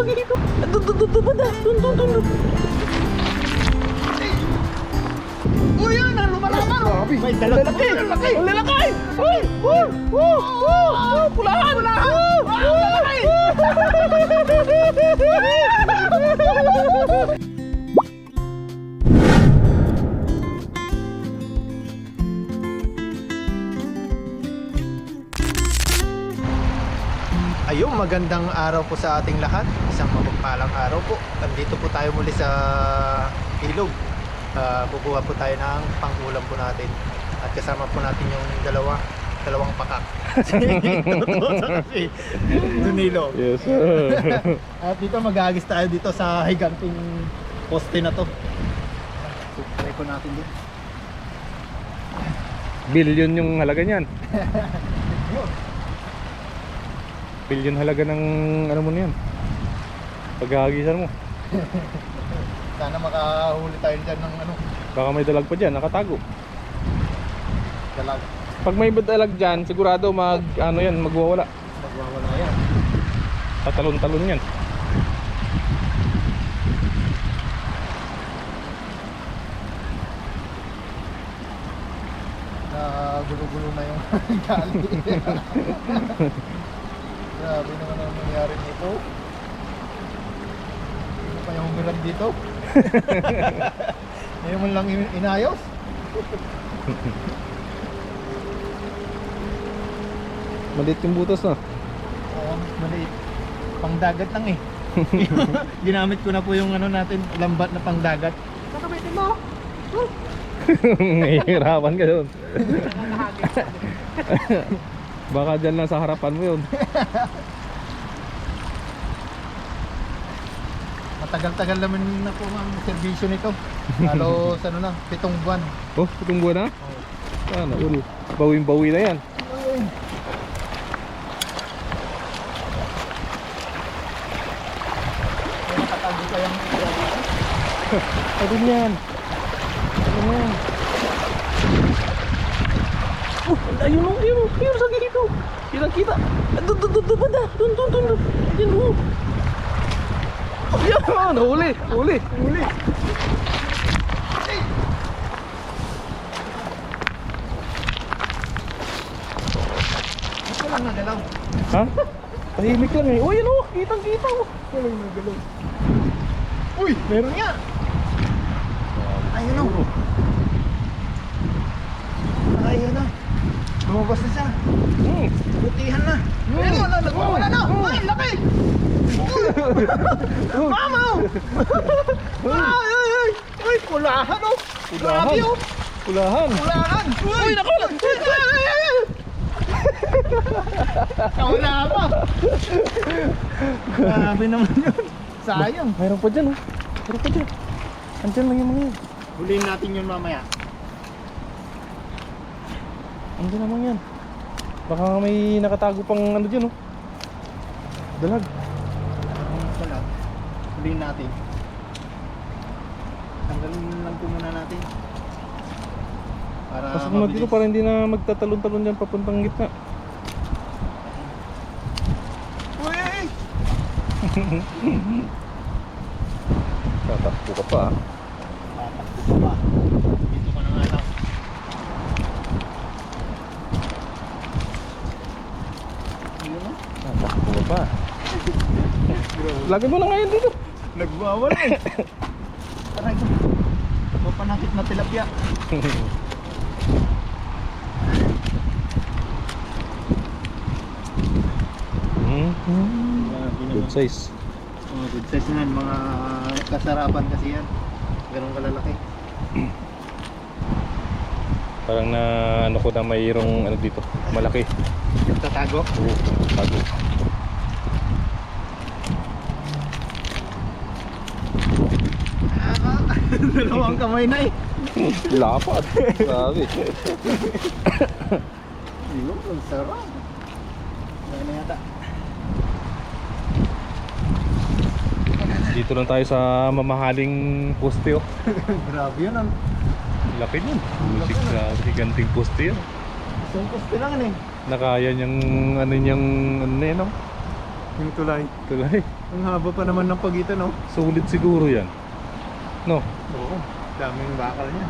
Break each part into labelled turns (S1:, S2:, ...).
S1: lagi dito. Banda. Dun. Uy, yan, lumalaman. May lalaki. Ang lalaki. Uy. Pulahan.
S2: Ayun, magandang araw po sa ating lahat. Isang mapagpalang araw po. Nandito po tayo muli sa ilog. Bubuha po tayo ng pang-ulam po natin. At kasama po natin yung dalawang pakak. Si Dunilo.
S3: Yes, sir.
S2: At dito mag-aagis tayo dito sa higanting poste na to. Try po natin dito.
S3: Billion yung halaga niyan. Billion halaga ng ano mo niyan. Paghahagisan mo.
S2: Sana makahuli tayo dyan ng ano,
S3: Baka may dalag pa dyan, nakatago.
S2: dalag.
S3: Pag may dalag dyan, sigurado magwawala.
S2: Magwawala yan.
S3: Tatalon-talon yan.
S2: Gulo-gulo na yung gali. Grabe naman ang nangyari nito. Ano pa yung umirag dito? Ngayon mo lang inayos.
S3: Maliit yung butas na.
S2: Oo, maliit. Pangdagat lang eh. Ginamit ko na po yung ano natin, lambat na pangdagat. Nakabitin mo!
S3: Nahihirapan ka doon. Baka dyan lang sa harapan mo yun.
S2: Matagal-tagal naman na po ang servisyo nito. Halos ano na, 7 buwan.
S3: Oh, itong buwan na? Sana, bawing-bawi na yan.
S2: May nakatago pa yung
S3: Ano yan? Ano yan?
S1: Ayun sa dito. Kita. Banda. Dun. Yan,
S3: Yan! Huli!
S2: Ito lang nagalaw.
S3: Ha? Tahimik lang eh. Uy, ano?
S1: Kitang-kita oh.
S2: Walang nagalaw. Uy! Meron nga! Ayun o. Ayun na. Lumabas na siya. Butihan na. Ayun o, nagwawala na. Ay, laki! Mamaw! Ay, pulahan o. Grabe o.
S3: Pulahan!
S2: Pulahan! Uy, naku! Wala pa. Grabe naman yun. Sayang.
S3: Mayroon pa dyan oh. Andyan lang yung mga yun.
S2: Huliin natin yun mamaya.
S3: Andyan naman yan. Baka may nakatago pang ano dyan oh. Dalag.
S2: Wala. Huliin natin. Tanggalin lang po muna natin. Para
S3: Pasok mo dito para hindi na magtatalon-talon dyan papuntang gitna.
S2: Uy!
S3: Tatakbo ka pa ah.
S2: Tatakbo pa. Dito ka na nga lang. Ayun o.
S3: Tatakbo ka pa. Lagay mo na ngayon dito.
S2: Nagwawala eh. Aray ko. Mapanakit na tilapia.
S3: Good size.
S2: Oh, good size na yan. Mga kasarapan kasi yan. Ganun kalalaki.
S3: Parang na ano ko na mayroong ano dito, malaki.
S2: Yung tatago.
S3: Oo, tago.
S2: Dalawang kamay na eh.
S3: Lapad. Grabe.
S2: Yun, ang sarap. Yan na yata.
S3: Dito lang tayo sa mamahaling poste oh.
S2: Grabe yun. Ang
S3: Laki nun. Musik sa giganting poste yun.
S2: isang poste lang eh.
S3: Nakaya niyang ano niyang ano na yun oh.
S2: Yung tulay.
S3: Tulay.
S2: Ang haba pa naman ng pagitan, no?
S3: Sulit siguro yan. No?
S2: Oo. Daming bakal niya.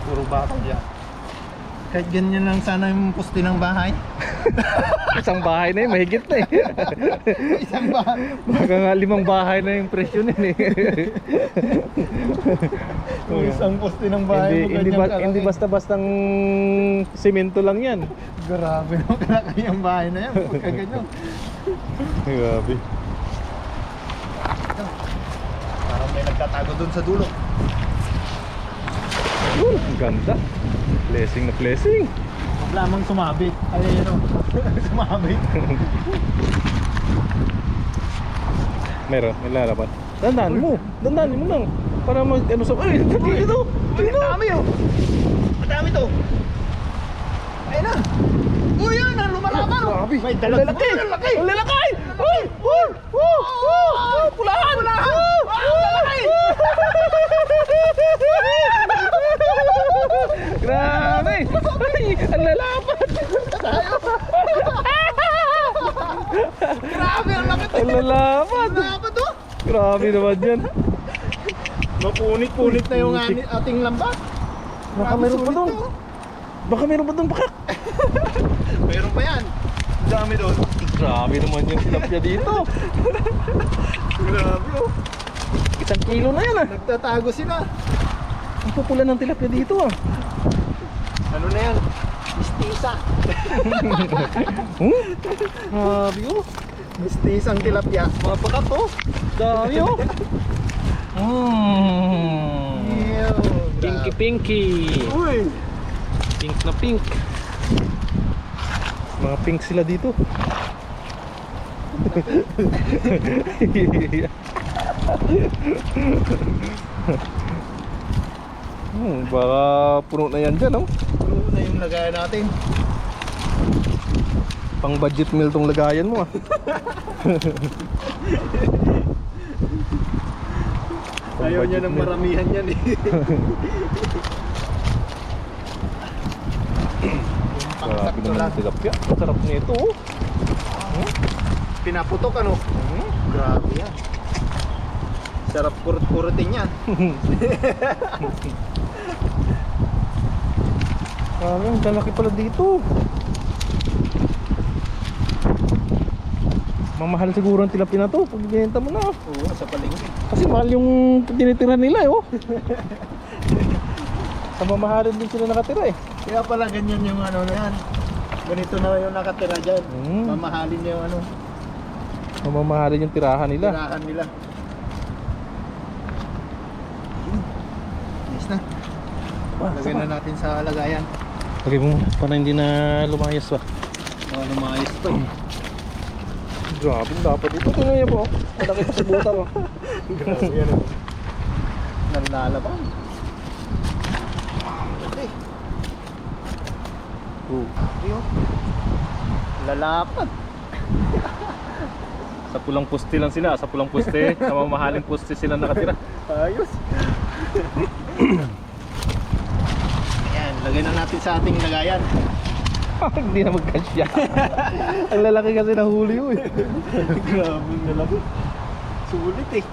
S2: Puro bakal yan. Kahit ganyan lang sana yung poste ng bahay.
S3: Isang bahay na yun, mahigit na eh.
S2: Isang bahay.
S3: Baka nga 5 bahay na yung presyo nun eh.
S2: Yung isang poste ng bahay mo ganyan kalaki.
S3: Hindi basta-bastang simento lang yan.
S2: Grabe no, kalaki yung bahay na yan. Pagka ganyan.
S3: Grabe.
S2: Parang may nagtatago dun sa dulo.
S3: Ang ganda. Blessing na blessing.
S2: Huwag lamang sumabit. Ay, ano, sumabit.
S3: Meron, may lalaban. Dandan mo lang. Para mag ano sa... Ay, dito!
S2: Ang dami oh. Madami to. Ayun na. Uy, yan na, lumalaban oh.
S3: Grabe.
S2: May dalag.
S3: Ang lalaki.
S2: Ang lalaki.
S3: Ang lalaki! Uy! Uy! Pulahan!
S2: Pulahan! Ang lalaki.
S3: Grabe! Ay, ang lalaban!
S2: Grabe, ang laki to.
S3: Ang lalaban!
S2: Lalaban to.
S3: Grabe naman yan.
S2: Mapunit-punit na yung ating lambat.
S3: Baka meron pa doon. Baka meron pa doon bakak.
S2: Meron pa yan. Dami doon.
S3: Grabe naman yung tilapia dito.
S2: Grabe oh.
S3: 1 kilo na yan ah.
S2: Nagtatago sila.
S3: Ang pupula ng tilapia dito ah.
S2: Ano na yan? Mistisa.
S3: Grabe oh.
S2: Mistisang tilapia.
S3: Mga bakat oh. Dami oh.
S2: Ew,
S3: Pinky pinky.
S2: Uy!
S3: Pink na pink. Mga pink sila dito. Baka puno na yan dyan, oh.
S2: Ano na yung lagayan natin?
S3: Pang budget meal tong lagayan mo, ah. Pang
S2: Ayaw niya
S3: budget
S2: ng
S3: meal.
S2: maramihan yan eh.
S3: Grabe naman ang tilapia. Ang sarap nito, oh.
S2: Pinaputok ano? Grabe yan. Sarap kurut-kurutin yan.
S3: Grabe, ang lalaki pala dito. Mamahal siguro ang tilapia na to pag binenta mo na.
S2: Oo, sa palengke.
S3: Kasi mahal yung tinitira nila, eh, oh. Sa mamahalin din sila nakatira, eh.
S2: Kaya pala ganyan yung ano na yan. Ganito na yung nakatira dyan. Mamahalin niya yung ano,
S3: Mamahalin yung tirahan nila.
S2: tirahan nila. Yes na. Lagyan na natin sa lagayan.
S3: Lagay mo para hindi na lumayas ba.
S2: Oo, lumayos to.
S3: Grabe, dapat ito. Tingnan niyo po. Malaki sa buta mo.
S2: Grabe yan. Nalalaban. Okay. Ayun. Lalapad.
S3: Sa pulang poste lang sila. Sa pulang poste. Sa mamahaling poste sila nakatira.
S2: Ayos. Ayan, lagay na natin sa ating lagayan.
S3: Hindi na magkasya. Ang lalaki kasi nahuli yun, eh.
S2: Grabe na lang. Sulit eh.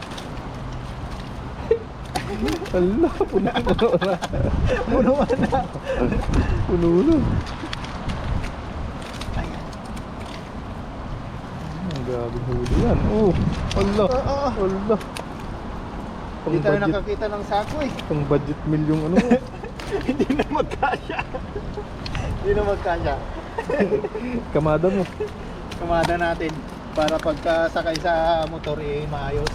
S3: Ala, puno na.
S2: Puno na.
S3: Puno na. Ang grabe huli yan. Oh, ala. Ala.
S2: Hindi tayo nakakita ng sako eh.
S3: Pang budget meal yung ano mo.
S2: Hindi na magkasya. Hindi na magkasya.
S3: Kamada mo.
S2: Kamada natin para pagkasakay sa motor eh maayos.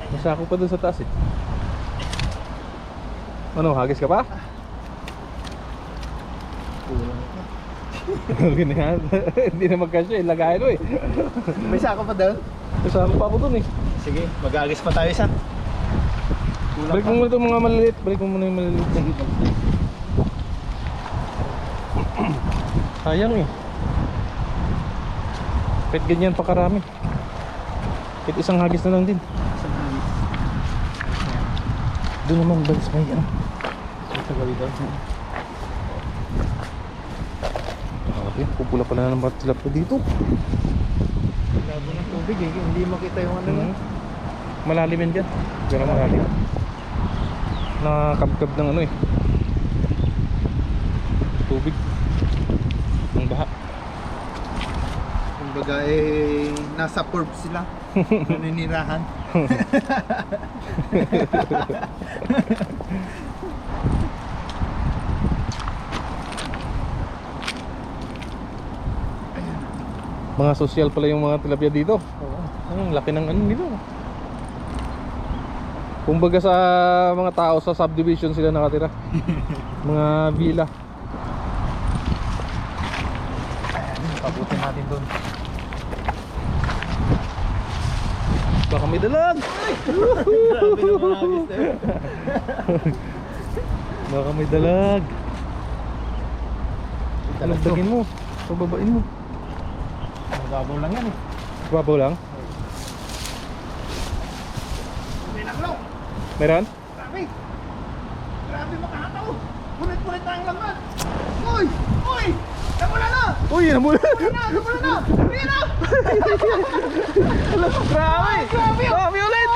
S3: Masako pa dun sa taas, eh. Ano, hagis ka pa?
S2: Kulang pa.
S3: Ganyan. Hindi na magkasya, ilagayan mo, eh.
S2: May sako pa daw?
S3: Masako pa ako dun, eh.
S2: Sige, mag-agis pa tayo isa. Kulang
S3: Balik mo muna itong mga maliliit. Balik mo muna yung maliliit. Sayang, eh. Kahit ganyan pa karami. Kahit isang hagis na lang din. Doon naman ba sa kanya? Sa gawin daw. Okay, pula pala ng tilapia dito.
S2: Labo ng tubig eh, hindi makita yung ano.
S3: Malalim yan dyan. Gano'ng malalim. Nakakabkab ng ano eh. Tubig. Ang baha.
S2: Kumbaga eh, nasa curve sila. Naninirahan.
S3: Mga social pala yung mga tilapia dito. Ang laki ng ano nila. Kumbaga sa mga tao sa subdivision sila nakatira. Mga villa.
S2: Pabutin natin doon.
S3: Baka may dalag.
S2: Grabe naman agis na yun.
S3: Baka may dalag. Talagdagin mo. Pababain mo.
S2: Mababaw lang yan eh.
S3: Babaw lang.
S2: May naklo.
S3: Meron?
S2: Grabe. Grabe makahataw. Punit-punit na ang laman. Uy! Uy! Namula na!
S3: Uy, namula.
S2: Namula na! Hindi na!
S3: Grabe!
S2: Grabe!
S3: Grabe ulit!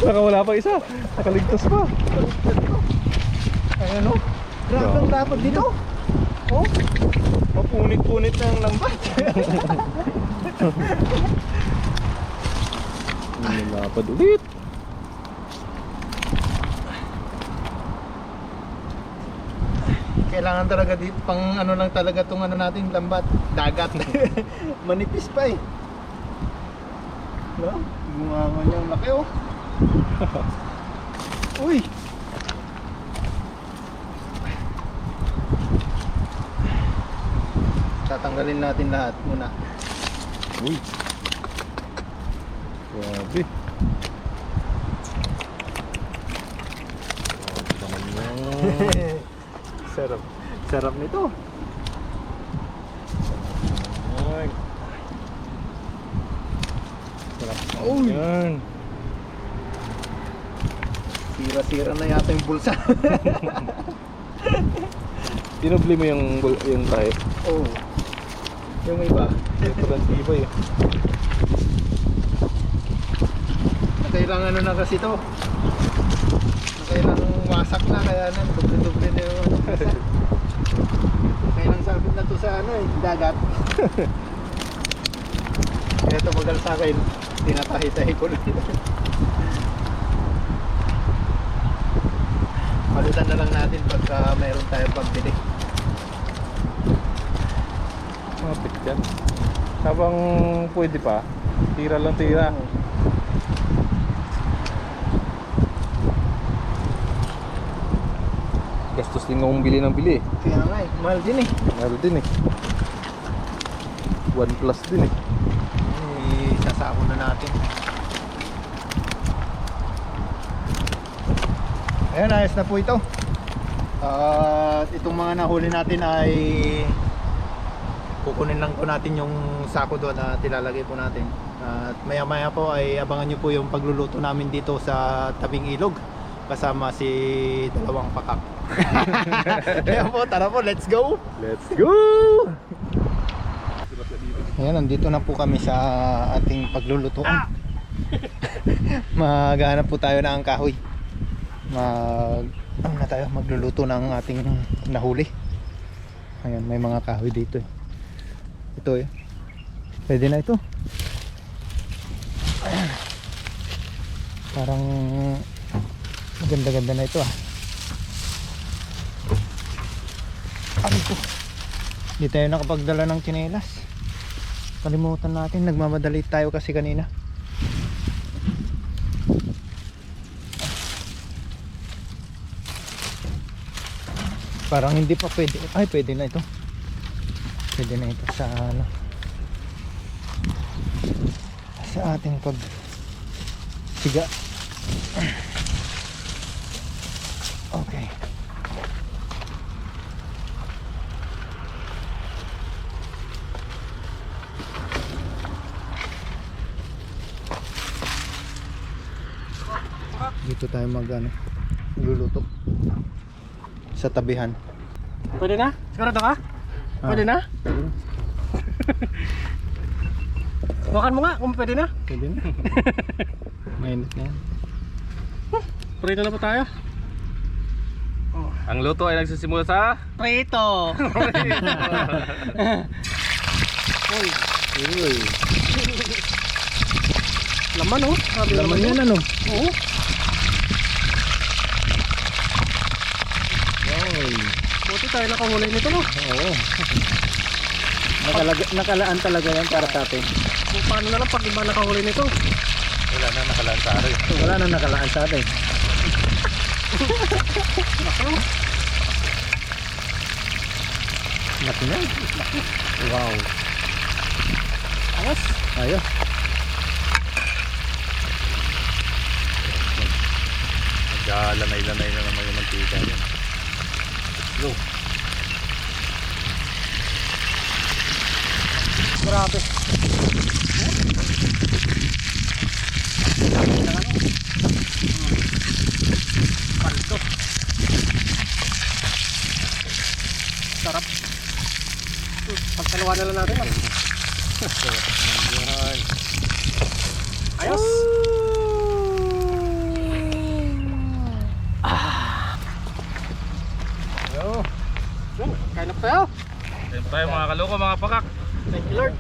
S3: Nakawala pa isa. Nakaligtas pa.
S2: Ayan o. Grabe ang dapat dito. Oh. Mapunit-punit na ang lambat.
S3: Lapad ulit.
S2: Kailangan talaga dito pang ano lang talaga tong ano natin lambat. Dagat. Manipis pa eh. No? Gumawa niyang laki oh. Uy. Tatanggalin natin lahat muna.
S3: Uy. Grabe.
S2: Sarap. Sarap nito.
S3: Ay. Sarap.
S2: Uy.
S3: Yan.
S2: Sira-sira na yata yung bulsa.
S3: Tinubli mo yung tayo.
S2: Oh. Yung iba.
S3: Ito lang tibay eh.
S2: Kailangan ano na kasi to. Kailangan wasak na kaya nan doble-doble na yung ano. Kailangan sabit na to sa ano eh, dagat. Kaya tumagal sa akin, tinatahi-tahi ko lang. Palitan na lang natin pagka mayroon tayong pambili.
S3: Mapit yan. Habang pwede pa, tira lang tira. Gastos din akong bili ng bili.
S2: Kaya nga eh, mahal din eh.
S3: Meron din eh. 1 plus din eh.
S2: Sasako na natin. Ayan, ayos na po ito. At itong mga nahuli natin ay kukunin lang po natin yung sako doon na tilalagay po natin. At maya maya po ay abangan nyo po yung pagluluto namin dito sa tabing ilog kasama si dalawang pakak. Ayan po, tara po, let's go!
S3: Let's go!
S2: Ayan, nandito na po kami sa ating paglulutuan. Maghanap po tayo ng kahoy. Ano na tayo, magluluto ng ating nahuli. Ayan, may mga kahoy dito eh. Ito eh. Pwede na ito. Ayan. Parang maganda-ganda na ito ah. Ano po? Hindi tayo nakapagdala ng tsinelas. Kalimutan natin, nagmamadali tayo kasi kanina. Parang hindi pa pwede. Ay, pwede na ito. Pwede na ito sa ano, sa ating pag siga. Okay. Dito tayo luluto. sa tabihan.
S1: Pwede na? Sigurado ka? Pwede na? Bukan mo nga kung pwede na.
S2: Pwede na. Mainit na yan.
S1: Prito na po tayo.
S3: Ang luto ay nagsisimula sa
S1: Prito! Uy,
S2: Uy.
S1: laman oh. Sabi
S2: Laman yan ano?
S1: Oo.
S2: Uy.
S1: Buti tayo nakahuli nito no.
S2: Oo. Nakalaan talaga yan para sa atin.
S1: Kung paano na lang pag iba nakahuli nito.
S3: wala na nakalaan sa akin.
S2: Wala na nakalaan sa atin. Laki na. Wow.
S1: Ayos.
S2: Ayos.
S3: Naglanay-lanay na naman yung mantika niya. Go.
S1: Grabe. Palto. Sarap. Pagkalawa na lang natin. Ayos.
S2: Yo.
S1: Yun, kain na po tayo.
S3: Ayun pa tayo mga kaloko, mga pakak.
S1: Thank you Lord.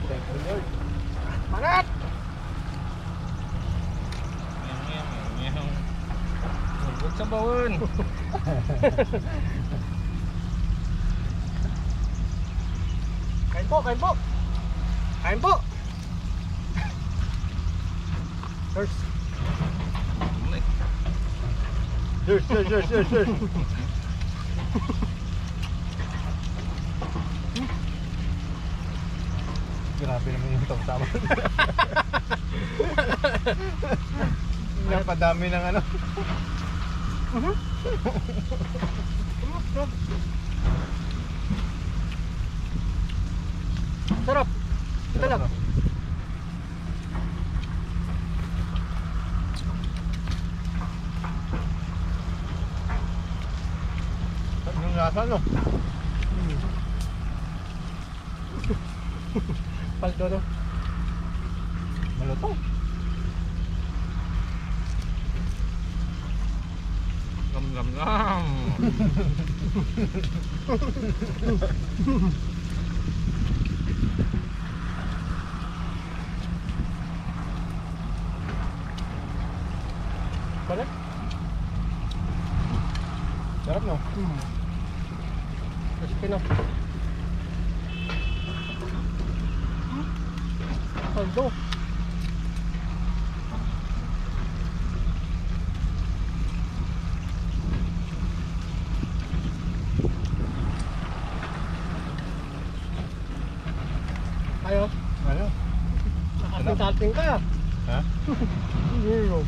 S1: Mangat!
S3: Huwag sa bawon.
S1: Kain po, kain po. Kain po. First.
S2: Cheers. Grabe naman yung tama. Napadami ng ano.
S1: Sarap. Ito lang.
S2: Yung lasa no?
S1: Palto no.
S2: Malutong.
S3: Gam.
S1: Balik.
S2: Sarap no?
S1: Kasi pino. Palto. Ayo.
S2: Ano?
S1: Nakating-salting ka.
S2: Ha?
S1: Zero.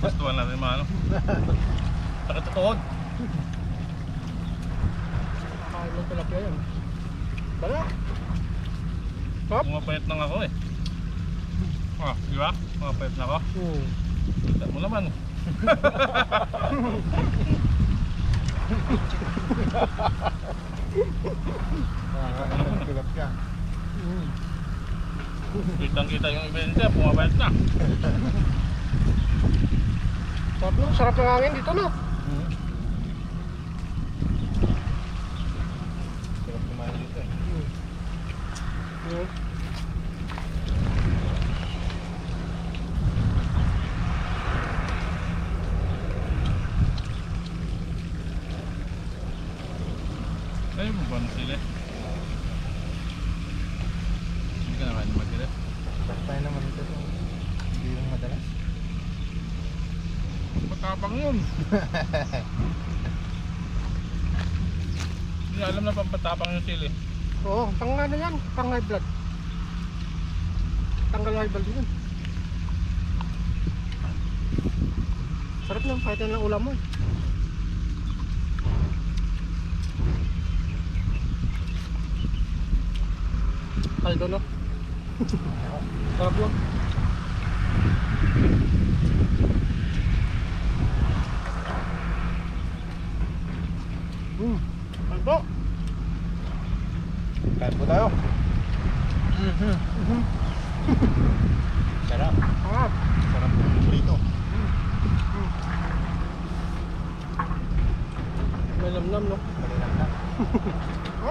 S3: Bastuan natin mga ano. Sakit sa tuhod.
S1: Kakain ng tilapia yan. Bala. Sarap.
S3: Pumapayat lang ako eh. Di ba? Pumapayat na ako. Kita mo naman.
S2: Tulap ka.
S3: Kitang-kita yung ibenta, pumapayat na.
S1: Sarap no? Sarap ng hangin dito no?
S2: Sarap kumain dito eh.
S3: Ay, buwan sila. Hindi ka naman naman sila.
S2: Tayo naman ito. Hindi yung madalas.
S3: Matapang yun. Hindi alam na pampatapang yung sili.
S1: Oo, pang ano yan? Pang high blood. Tanggal high blood yun. Sarap lang, kahit yan lang ulam mo. Kaldo no? Sarap yun. Ano po?
S2: Kain po tayo. Sarap. Sarap ng prito.
S1: May lamnam, no?
S2: Malilang lang.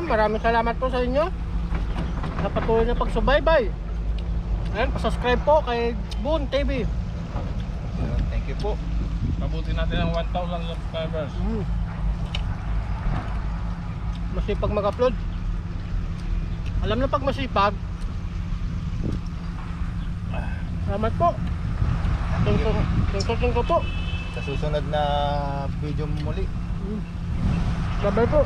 S1: Maraming salamat po sa inyo sa patuloy na pagsubaybay. Ayan, pasubscribe po kay Boon TV.
S2: Thank you po.
S3: Pabuti natin ang 1,000 subscribers.
S1: Masipag mag-upload. Alam na pag masipag. Salamat po. Tungkol po.
S2: Sa susunod na video muli.
S1: Bye-bye po.